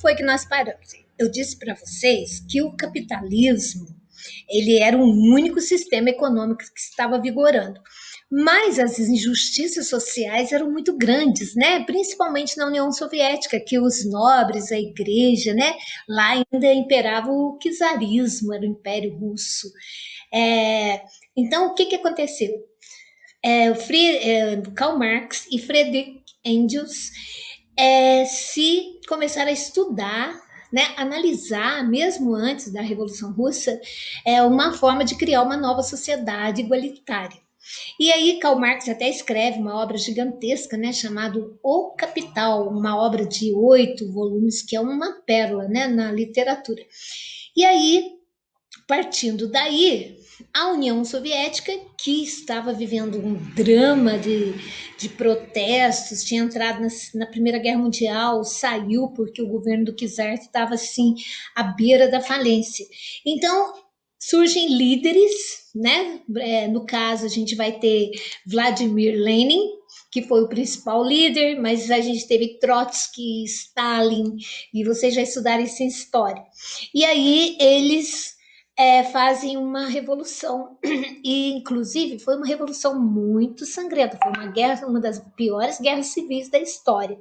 foi que nós paramos? Eu disse para vocês que o capitalismo ele era o único sistema econômico que estava vigorando. Mas as injustiças sociais eram muito grandes, né? Principalmente na União Soviética, que os nobres, a igreja, né? Lá ainda imperava o czarismo, era o Império Russo. Então, o que, que aconteceu? Karl Marx e Friedrich Engels se começaram a estudar, né, analisar, mesmo antes da Revolução Russa, uma forma de criar uma nova sociedade igualitária. E aí Karl Marx até escreve uma obra gigantesca, né, chamada O Capital, uma obra de 8 volumes, que é uma pérola, né, na literatura. E aí, partindo daí, a União Soviética, que estava vivendo um drama de protestos, tinha entrado na Primeira Guerra Mundial, saiu porque o governo do czar estava assim à beira da falência. Então surgem líderes, né? No caso, a gente vai ter Vladimir Lenin, que foi o principal líder, mas a gente teve Trotsky, Stalin, e vocês já estudaram isso em história. E aí eles fazem uma revolução e inclusive foi uma revolução muito sangrenta, foi uma guerra, uma das piores guerras civis da história.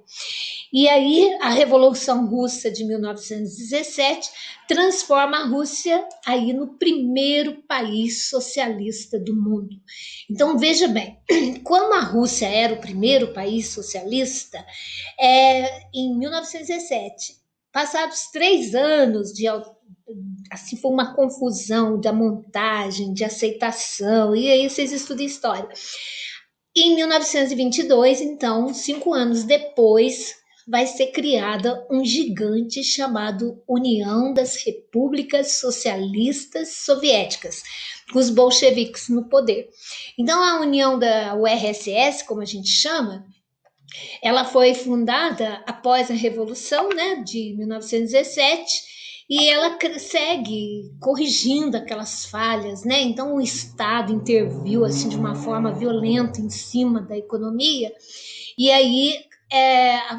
E aí a Revolução Russa de 1917 transforma a Rússia aí no primeiro país socialista do mundo. Então veja bem, como a Rússia era o primeiro país socialista, em 1917, passados 3 anos de assim foi uma confusão da montagem, de aceitação, e aí vocês estudam história. Em 1922, então, 5 anos depois, vai ser criada um gigante chamado União das Repúblicas Socialistas Soviéticas, com os bolcheviques no poder. Então, a União da URSS, como a gente chama, ela foi fundada após a Revolução, né, de 1917, e ela segue corrigindo aquelas falhas, né? Então o Estado interviu assim de uma forma violenta em cima da economia, e aí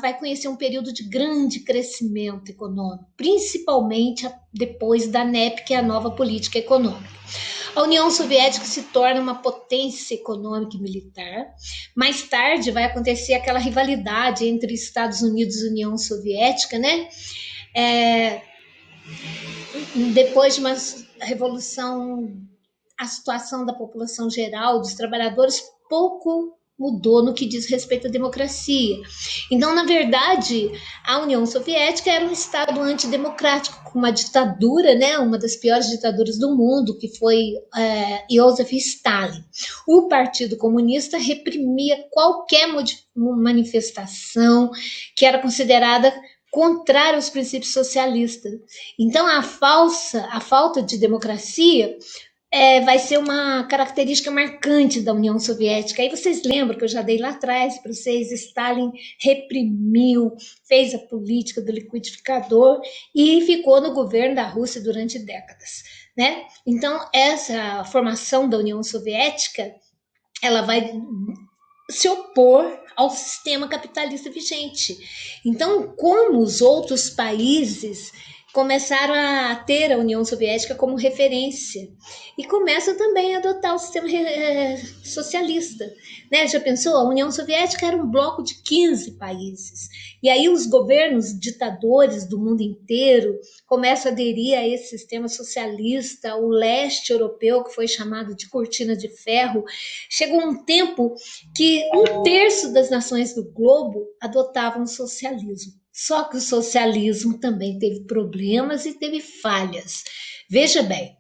vai conhecer um período de grande crescimento econômico, principalmente depois da NEP, que é a nova política econômica. A União Soviética se torna uma potência econômica e militar. Mais tarde vai acontecer aquela rivalidade entre Estados Unidos e União Soviética, né? Depois de uma revolução, a situação da população geral, dos trabalhadores, pouco mudou no que diz respeito à democracia. Então, na verdade, a União Soviética era um Estado antidemocrático, com uma ditadura, né, uma das piores ditaduras do mundo, que foi Joseph Stalin. O Partido Comunista reprimia qualquer manifestação que era considerada contrária aos princípios socialistas. Então, a falta de democracia vai ser uma característica marcante da União Soviética. Aí vocês lembram que eu já dei lá atrás para vocês, Stalin reprimiu, fez a política do liquidificador e ficou no governo da Rússia durante décadas, né? Então, essa formação da União Soviética, ela vai se opor ao sistema capitalista vigente. Então, como os outros países começaram a ter a União Soviética como referência e começam também a adotar o sistema socialista. Né? Já pensou? A União Soviética era um bloco de 15 países. E aí os governos ditadores do mundo inteiro começam a aderir a esse sistema socialista, o leste europeu, que foi chamado de cortina de ferro. Chegou um tempo que 1/3 das nações do globo adotavam o socialismo. Só que o socialismo também teve problemas e teve falhas. Veja bem,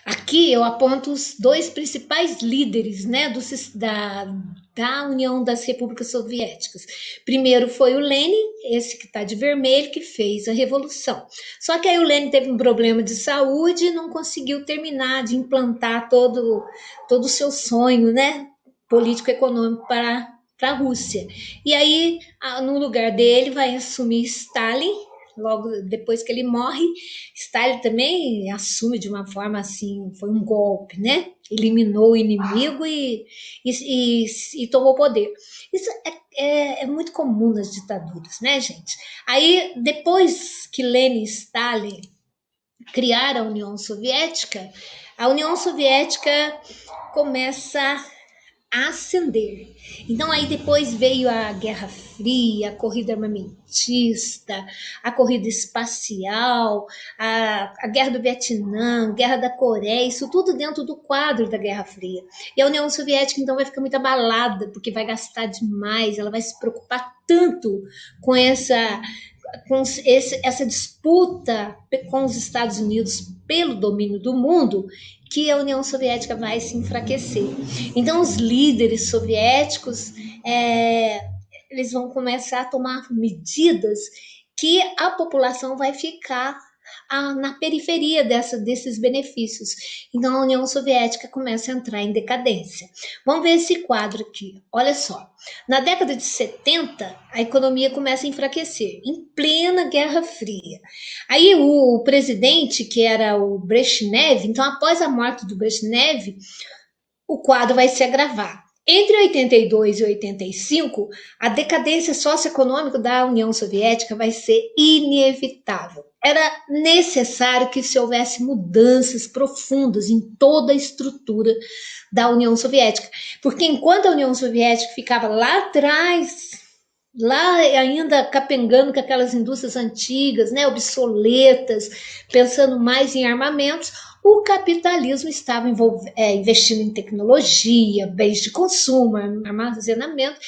aqui eu aponto os 2 principais líderes, né, da União das Repúblicas Soviéticas. Primeiro foi o Lenin, esse que está de vermelho, que fez a revolução. Só que aí o Lenin teve um problema de saúde e não conseguiu terminar de implantar todo o seu sonho, né, político-econômico para a Rússia. E aí, no lugar dele, vai assumir Stalin, logo depois que ele morre, Stalin também assume de uma forma assim, foi um golpe, né? Eliminou o inimigo e tomou poder. Isso é muito comum nas ditaduras, né, gente? Aí, depois que Lenin e Stalin criaram a União Soviética começa a ascender. Então aí depois veio a Guerra Fria, a corrida armamentista, a corrida espacial, a Guerra do Vietnã, a Guerra da Coreia, isso tudo dentro do quadro da Guerra Fria. E a União Soviética então vai ficar muito abalada, porque vai gastar demais, ela vai se preocupar tanto com essa disputa com os Estados Unidos pelo domínio do mundo, que a União Soviética vai se enfraquecer. Então, os líderes soviéticos eles vão começar a tomar medidas que a população vai ficar na periferia desses benefícios. Então, a União Soviética começa a entrar em decadência. Vamos ver esse quadro aqui. Olha só. Na década de 70, a economia começa a enfraquecer, em plena Guerra Fria. Aí o presidente, que era o Brezhnev, então após a morte do Brezhnev, o quadro vai se agravar. Entre 82 e 85, a decadência socioeconômica da União Soviética vai ser inevitável. Era necessário que se houvesse mudanças profundas em toda a estrutura da União Soviética, porque enquanto a União Soviética ficava lá atrás, lá ainda capengando com aquelas indústrias antigas, né, obsoletas, pensando mais em armamentos, o capitalismo estava investindo em tecnologia, bens de consumo, armazenamento,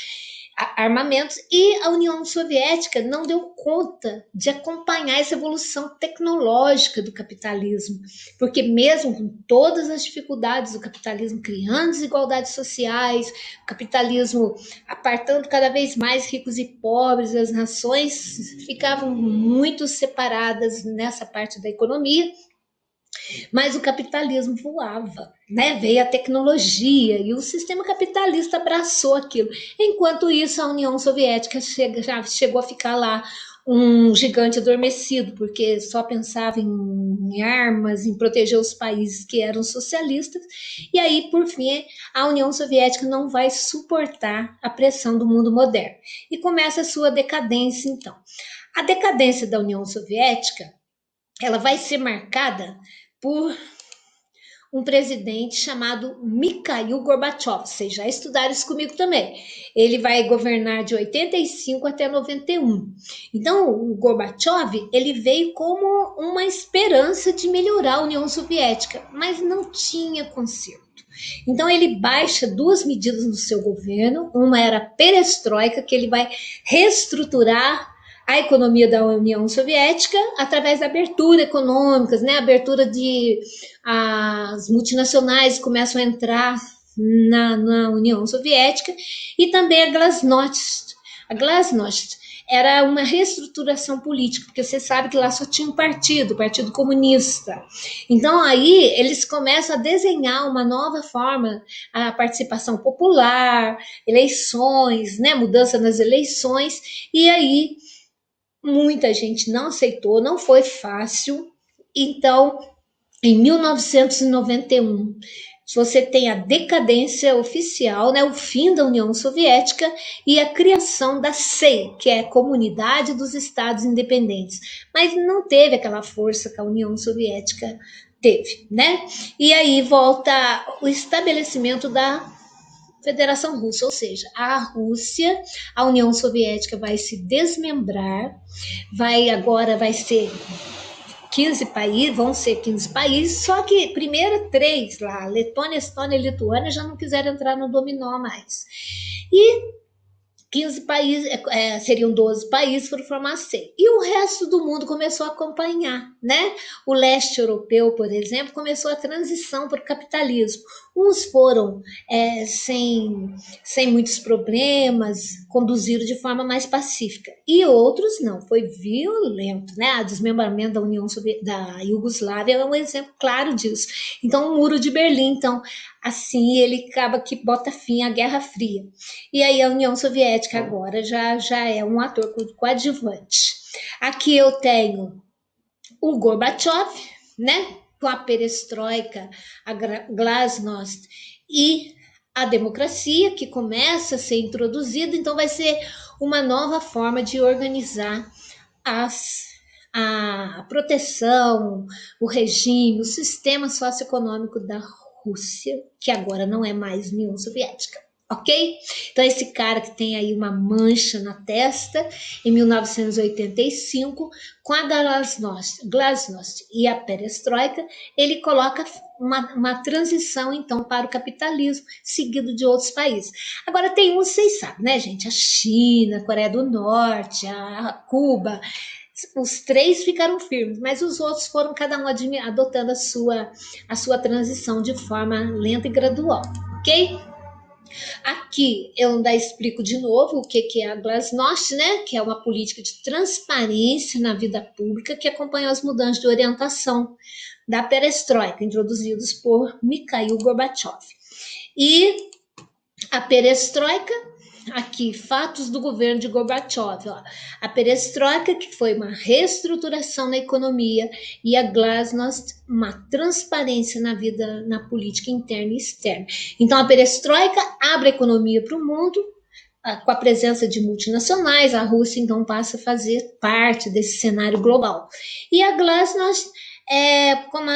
armamentos, e a União Soviética não deu conta de acompanhar essa evolução tecnológica do capitalismo, porque mesmo com todas as dificuldades do capitalismo, criando desigualdades sociais, o capitalismo apartando cada vez mais ricos e pobres, as nações ficavam muito separadas nessa parte da economia, mas o capitalismo voava, né? Veio a tecnologia e o sistema capitalista abraçou aquilo. Enquanto isso, a União Soviética já chegou a ficar lá um gigante adormecido, porque só pensava em armas, em proteger os países que eram socialistas. E aí, por fim, a União Soviética não vai suportar a pressão do mundo moderno. E começa a sua decadência, então. A decadência da União Soviética, ela vai ser marcada por um presidente chamado Mikhail Gorbachev. Vocês já estudaram isso comigo também. Ele vai governar de 85 até 91. Então, o Gorbachev, ele veio como uma esperança de melhorar a União Soviética, mas não tinha conserto. Então, ele baixa duas medidas no seu governo. Uma era a perestroika, que ele vai reestruturar a economia da União Soviética através da abertura econômica, né? Abertura de as multinacionais começam a entrar na União Soviética, e também a Glasnost. A Glasnost era uma reestruturação política, porque você sabe que lá só tinha um partido, o Partido Comunista. Então aí eles começam a desenhar uma nova forma, a participação popular, eleições, né, mudança nas eleições, e aí muita gente não aceitou, não foi fácil. Então, em 1991, você tem a decadência oficial, né, o fim da União Soviética e a criação da SEI, que é a Comunidade dos Estados Independentes. Mas não teve aquela força que a União Soviética teve, né? E aí volta o estabelecimento da Federação Russa, ou seja, a Rússia, a União Soviética vai se desmembrar, vai ser 15 países, vão ser 15 países, só que primeiro três lá, Letônia, Estônia e Lituânia, já não quiseram entrar no dominó mais. E 15 países, seriam 12 países para formar 100. E o resto do mundo começou a acompanhar, né? O leste europeu, por exemplo, começou a transição para o capitalismo. Uns foram sem muitos problemas, conduziram de forma mais pacífica. E outros não, foi violento, né? O desmembramento da União da Iugoslávia é um exemplo claro disso. Então, o Muro de Berlim, então, assim, ele acaba que bota fim à Guerra Fria. E aí a União Soviética agora já é um ator coadjuvante. Aqui eu tenho o Gorbachev, né? Com a perestroika, a glasnost e a democracia, que começa a ser introduzida, então vai ser uma nova forma de organizar a proteção, o regime, o sistema socioeconômico da Rússia, que agora não é mais União Soviética. Ok? Então, esse cara que tem aí uma mancha na testa, em 1985, com a glasnost e a perestroika, ele coloca uma transição, então, para o capitalismo, seguido de outros países. Agora, tem uns, vocês sabem, né, gente? A China, a Coreia do Norte, a Cuba, os três ficaram firmes, mas os outros foram cada um adotando a sua transição de forma lenta e gradual, ok? Aqui eu ainda explico de novo o que é a Glasnost, né? Que é uma política de transparência na vida pública que acompanhou as mudanças de orientação da perestroika, introduzidos por Mikhail Gorbachev. E a perestroika, aqui, fatos do governo de Gorbachev. Ó. A perestroika, que foi uma reestruturação na economia, e a glasnost, uma transparência na vida, na política interna e externa. Então, a perestroika abre a economia para o mundo, com a presença de multinacionais, a Rússia então passa a fazer parte desse cenário global. E a glasnost como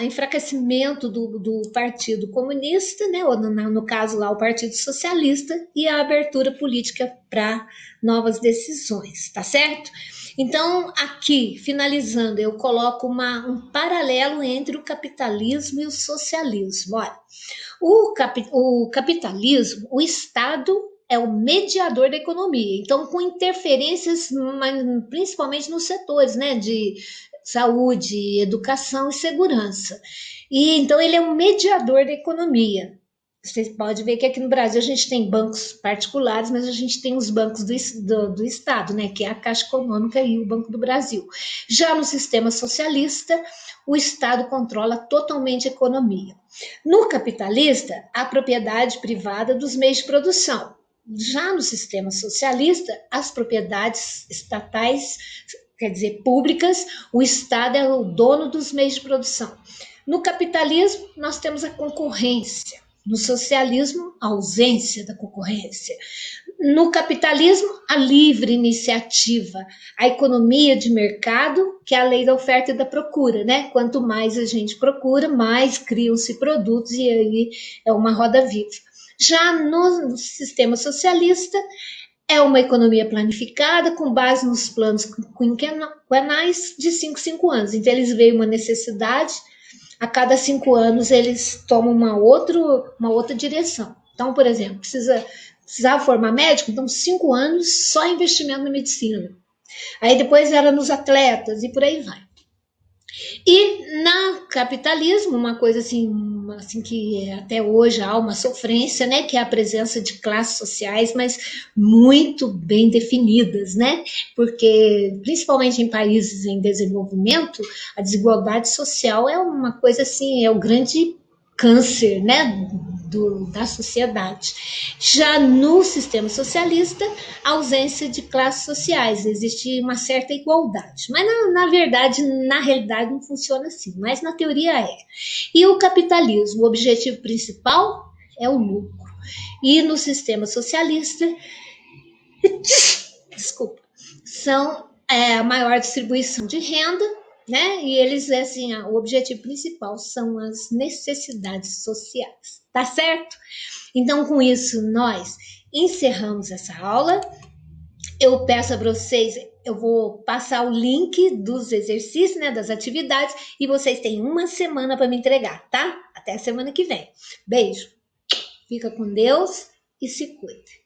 enfraquecimento do Partido Comunista, né, ou no caso lá o Partido Socialista, e a abertura política para novas decisões, tá certo? Então, aqui, finalizando, eu coloco um paralelo entre o capitalismo e o socialismo. Olha, o capitalismo, o Estado é o mediador da economia, então com interferências, principalmente nos setores, né, de saúde, educação e segurança. E então ele é um mediador da economia. Você pode ver que aqui no Brasil a gente tem bancos particulares, mas a gente tem os bancos do Estado, né, que é a Caixa Econômica e o Banco do Brasil. Já no sistema socialista, o Estado controla totalmente a economia. No capitalista, a propriedade privada dos meios de produção. Já no sistema socialista, as propriedades estatais, quer dizer, públicas, o Estado é o dono dos meios de produção. No capitalismo, nós temos a concorrência. No socialismo, a ausência da concorrência. No capitalismo, a livre iniciativa, a economia de mercado, que é a lei da oferta e da procura, né? Quanto mais a gente procura, mais criam-se produtos e aí é uma roda viva. Já no sistema socialista, é uma economia planificada com base nos planos quinquenais de 5 anos. Então, eles veem uma necessidade, a cada 5 anos eles tomam uma outra direção. Então, por exemplo, precisava formar médico, então 5 anos só investimento na medicina. Aí depois era nos atletas e por aí vai. E na capitalismo, uma coisa assim que até hoje há uma sofrência, né, que é a presença de classes sociais, mas muito bem definidas, né? Porque principalmente em países em desenvolvimento, a desigualdade social é uma coisa assim, é o grande câncer, né, da sociedade. Já no sistema socialista, a ausência de classes sociais, existe uma certa igualdade, mas na verdade, na realidade não funciona assim, mas na teoria é. E o capitalismo, o objetivo principal é o lucro. E no sistema socialista, desculpa, são a maior distribuição de renda, né? E eles, assim, o objetivo principal são as necessidades sociais, tá certo? Então, com isso, nós encerramos essa aula. Eu peço para vocês, eu vou passar o link dos exercícios, né, das atividades, e vocês têm uma semana para me entregar, tá? Até a semana que vem. Beijo. Fica com Deus e se cuide.